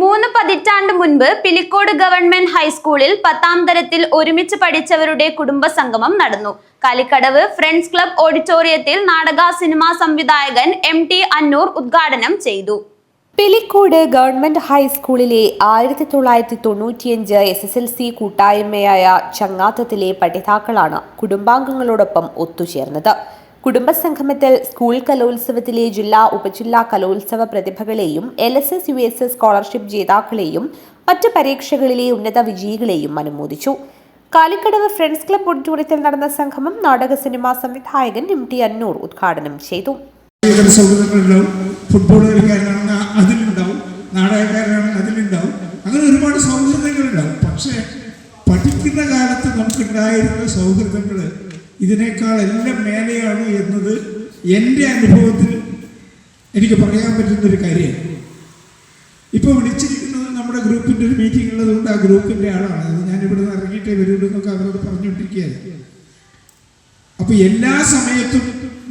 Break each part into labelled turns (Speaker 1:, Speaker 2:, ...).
Speaker 1: 3 പതിറ്റാണ്ട് മുൻപ് പിലിക്കോട് ഗവൺമെന്റ് ഹൈസ്കൂളിൽ 10ാം തരത്തിൽ ഒരുമിച്ച് പഠിച്ചവരുടെ കുടുംബസംഗമം നടന്നു. കാലിക്കടവ് ഫ്രണ്ട്സ് ക്ലബ് ഓഡിറ്റോറിയത്തിൽ നാടക സിനിമാ സംവിധായകൻ MT അന്നൂർ ഉദ്ഘാടനം ചെയ്തു.
Speaker 2: പിലിക്കോട് ഗവൺമെന്റ് ഹൈസ്കൂളിലെ 1995 SSLC കൂട്ടായ്മയായ ചങ്ങാത്തത്തിലെ പഠിതാക്കളാണ് കുടുംബാംഗങ്ങളോടൊപ്പം ഒത്തുചേർന്നത്. കുടുംബസംഗമത്തിൽ സ്കൂൾ കലോത്സവത്തിലെ ജില്ലാ ഉപജില്ലാ കലോത്സവ പ്രതിഭകളെയും LSS USS സ്കോളർഷിപ്പ് ജേതാക്കളെയും മറ്റ് പരീക്ഷകളിലെ ഉന്നത വിജയികളെയും അനുമോദിച്ചു. കാലിക്കടവ് ഫ്രണ്ട്സ് ക്ലബ് ഓഡിറ്റോറിയത്തിൽ നടന്ന സംഗമം നാടക സിനിമാ സംവിധായകൻ MT അന്നൂർ ഉദ്ഘാടനം ചെയ്തു.
Speaker 3: ഫുട്ബോൾ കളിക്കാരനാണെന്ന് അതിലുണ്ടാവും, നാടകക്കാരനാണെന്ന് അതിലുണ്ടാവും, അങ്ങനെ ഒരുപാട് സൗഹൃദങ്ങളുണ്ടാവും. പക്ഷേ പഠിക്കുന്ന കാലത്ത് നമുക്കുണ്ടായിരുന്ന സൗഹൃദങ്ങൾ ഇതിനേക്കാൾ എല്ലാം മേലെയാണ് എന്നത് എൻ്റെ അനുഭവത്തിൽ എനിക്ക് പറയാൻ പറ്റുന്നൊരു കാര്യമാണ്. ഇപ്പോൾ വിളിച്ചിരിക്കുന്നത് നമ്മുടെ ഗ്രൂപ്പിൻ്റെ ഒരു മീറ്റിംഗ് ഉള്ളതുകൊണ്ട് ആ ഗ്രൂപ്പിൻ്റെ ആളാണ്. അത് ഞാനിവിടെ നിന്ന് ഇറങ്ങിയിട്ടേ വരുള്ളൂ എന്നൊക്കെ അവരോട് പറഞ്ഞുകൊണ്ടിരിക്കുകയാണ്. അപ്പോൾ എല്ലാ സമയത്തും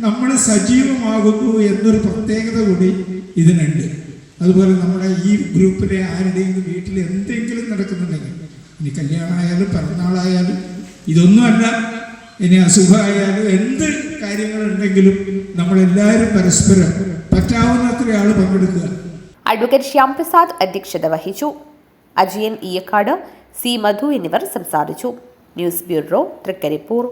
Speaker 3: നമ്മൾ സജീവമാകുന്നു എന്നൊരു പ്രത്യേകത കൂടി ഇതിനുണ്ട്. അതുപോലെ നമ്മുടെ ഈ ഗ്രൂപ്പിലെ ആരുടെയും വീട്ടിൽ എന്തെങ്കിലും നടക്കുന്നുണ്ടെങ്കിൽ, ഇനി കല്യാണമായാലും പിറന്നാളായാലും ഇതൊന്നുമല്ല, ഇനി അസുഖമായാലും എന്ത് കാര്യങ്ങളുണ്ടെങ്കിലും നമ്മളെല്ലാവരും പരസ്പരം പറ്റാവുന്നത്ര ആൾ പങ്കെടുക്കുക.
Speaker 2: അഡ്വക്കേറ്റ് ശ്യാം പ്രസാദ് അധ്യക്ഷത വഹിച്ചു. അജയൻ ഈയക്കാട്, C മധു എന്നിവർ സംസാരിച്ചു. News bureau, Trikaripur.